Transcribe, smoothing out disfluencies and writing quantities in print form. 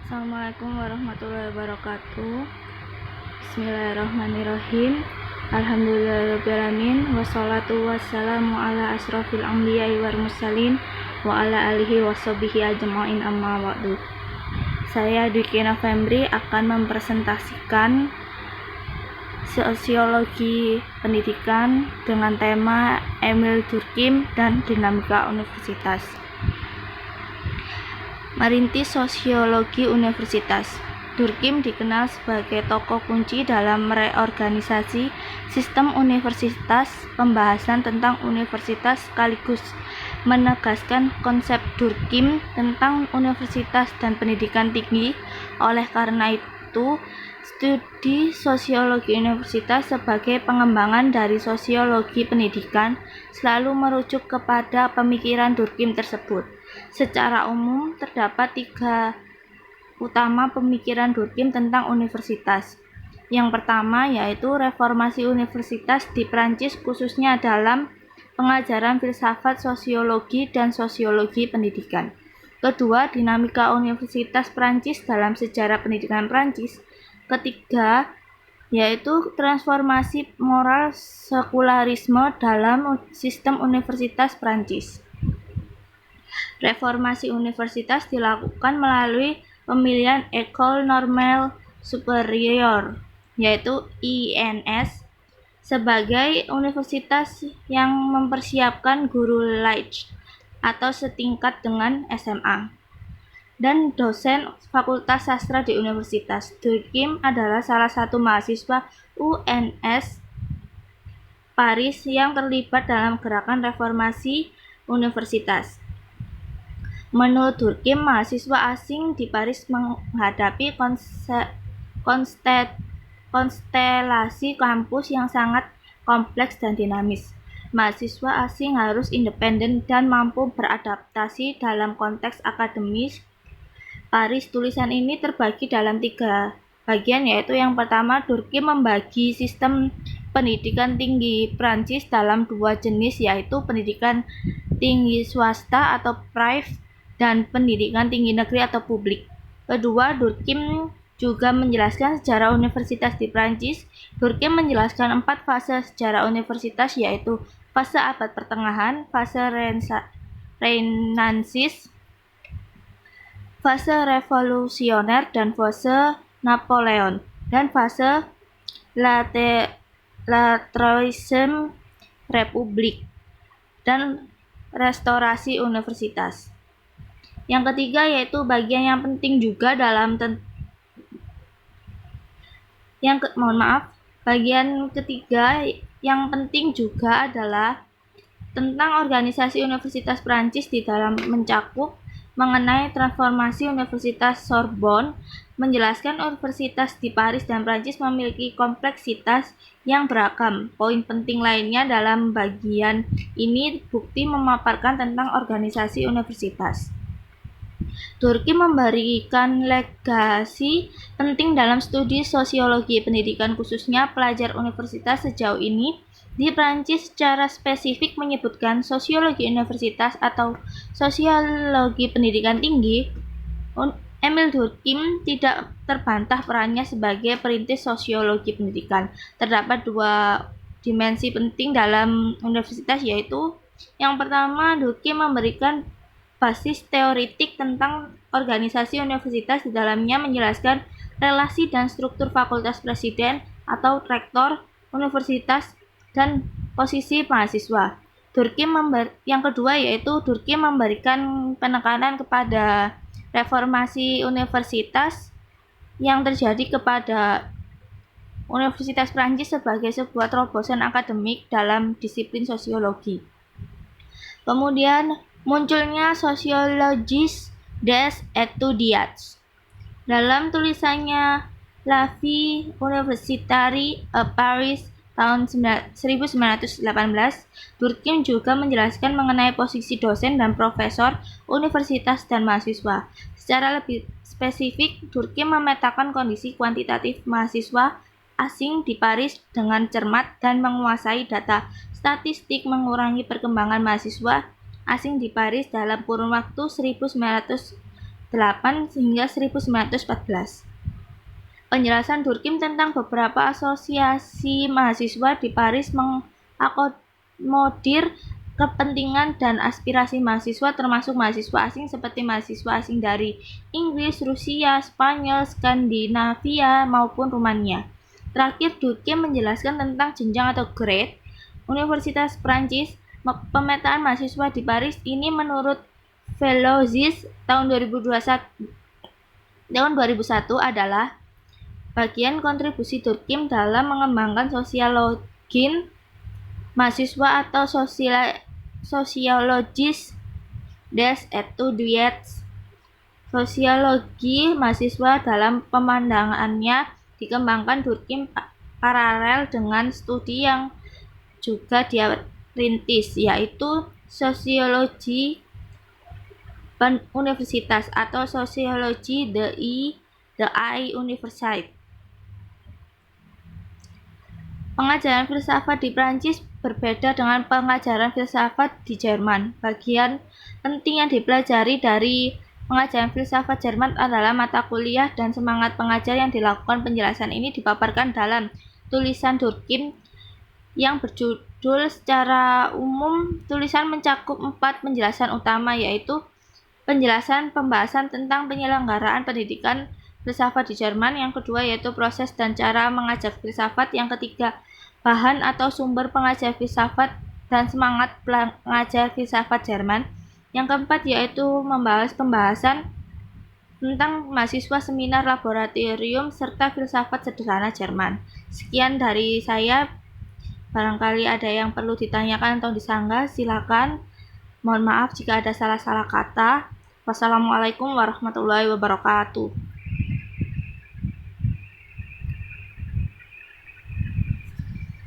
Assalamualaikum warahmatullahi wabarakatuh. Bismillahirrahmanirrahim. Alhamdulillahirrabbilalamin. Wassalatu wassalamu ala asrofil anbiya'i wal mursalin wa ala alihi washabihi ajma'in amma ba'du. Saya Dwiki Novembri akan mempresentasikan sosiologi pendidikan dengan tema Emil Durkheim dan dinamika universitas. Merintis sosiologi universitas. Durkheim dikenal sebagai tokoh kunci dalam reorganisasi sistem universitas. Pembahasan tentang universitas sekaligus menegaskan konsep Durkheim tentang universitas dan pendidikan tinggi. Oleh karena itu, studi sosiologi universitas sebagai pengembangan dari sosiologi pendidikan selalu merujuk kepada pemikiran Durkheim tersebut. Secara umum, terdapat tiga utama pemikiran Durkheim tentang universitas. Yang pertama yaitu reformasi universitas di Prancis, khususnya dalam pengajaran filsafat sosiologi dan sosiologi pendidikan. Kedua, dinamika universitas Prancis dalam sejarah pendidikan Prancis. Ketiga, yaitu transformasi moral sekularisme dalam sistem universitas Prancis. Reformasi universitas dilakukan melalui pemilihan École Normale Supérieure, yaitu INS, sebagai universitas yang mempersiapkan guru laïc atau setingkat dengan SMA, dan dosen Fakultas Sastra di universitas. Durkheim adalah salah satu mahasiswa UNS Paris yang terlibat dalam gerakan reformasi universitas. Menurut Durkheim, mahasiswa asing di Paris menghadapi konstelasi kampus yang sangat kompleks dan dinamis. Mahasiswa asing harus independen dan mampu beradaptasi dalam konteks akademis Paris. Tulisan ini terbagi dalam tiga bagian, yaitu yang pertama, Durkheim membagi sistem pendidikan tinggi Prancis dalam dua jenis, yaitu pendidikan tinggi swasta atau privé dan pendidikan tinggi negeri atau publik. Kedua, Durkheim juga menjelaskan sejarah universitas di Prancis. Durkheim menjelaskan 4 fase sejarah universitas, yaitu fase abad pertengahan, fase Renaissance, fase revolusioner dan fase Napoleon, dan fase La Troisième République dan restorasi universitas. Yang ketiga yaitu bagian yang penting juga dalam bagian ketiga yang penting juga adalah tentang organisasi Universitas Prancis di dalam mencakup mengenai transformasi Universitas Sorbonne, menjelaskan universitas di Paris dan Prancis memiliki kompleksitas yang beragam. Poin penting lainnya dalam bagian ini bukti memaparkan tentang organisasi universitas. Durkheim memberikan legasi penting dalam studi sosiologi pendidikan, khususnya pelajar universitas. Sejauh ini di Prancis secara spesifik menyebutkan sosiologi universitas atau sosiologi pendidikan tinggi. Emil Durkheim tidak terbantah perannya sebagai perintis sosiologi pendidikan. Terdapat dua dimensi penting dalam universitas, yaitu yang pertama, Durkheim memberikan basis teoritik tentang organisasi universitas. Di dalamnya menjelaskan relasi dan struktur fakultas, presiden atau rektor universitas, dan posisi mahasiswa. Yang kedua yaitu Durkheim memberikan penekanan kepada reformasi universitas yang terjadi kepada Universitas Prancis sebagai sebuah terobosan akademik dalam disiplin sosiologi. Kemudian munculnya Sociologie des étudiants. Dalam tulisannya La vie universitaire à Paris tahun 1918, Durkheim juga menjelaskan mengenai posisi dosen dan profesor universitas dan mahasiswa. Secara lebih spesifik, Durkheim memetakan kondisi kuantitatif mahasiswa asing di Paris dengan cermat dan menguasai data statistik, mengurangi perkembangan mahasiswa asing di Paris dalam kurun waktu 1918 hingga 1914. Penjelasan Durkheim tentang beberapa asosiasi mahasiswa di Paris mengakomodir kepentingan dan aspirasi mahasiswa termasuk mahasiswa asing seperti mahasiswa asing dari Inggris, Rusia, Spanyol, Skandinavia, maupun Rumania. Terakhir, Durkheim menjelaskan tentang jenjang atau grade Universitas Prancis. Pemetaan mahasiswa di Paris ini menurut Velozis tahun 2001 adalah bagian kontribusi Durkheim dalam mengembangkan sosiologi mahasiswa atau sosiologis des étudiants. Sosiologi mahasiswa dalam pemandangannya dikembangkan Durkheim paralel dengan studi yang juga dia rintis, yaitu sosiologi universitas atau sosiologi de Université. Pengajaran filsafat di Prancis berbeda dengan pengajaran filsafat di Jerman. Bagian penting yang dipelajari dari pengajaran filsafat Jerman adalah mata kuliah dan semangat pengajar yang dilakukan. Penjelasan ini dipaparkan dalam tulisan Durkheim yang berjudul secara umum. Tulisan mencakup 4 penjelasan utama, yaitu penjelasan pembahasan tentang penyelenggaraan pendidikan filsafat di Jerman, yang kedua yaitu proses dan cara mengajar filsafat, yang ketiga bahan atau sumber pengajar filsafat dan semangat pengajar filsafat Jerman, yang keempat yaitu membahas pembahasan tentang mahasiswa seminar laboratorium serta filsafat sederhana Jerman. Sekian dari saya, barangkali ada yang perlu ditanyakan atau disanggah, silakan. Mohon maaf jika ada salah-salah kata. Wassalamualaikum warahmatullahi wabarakatuh.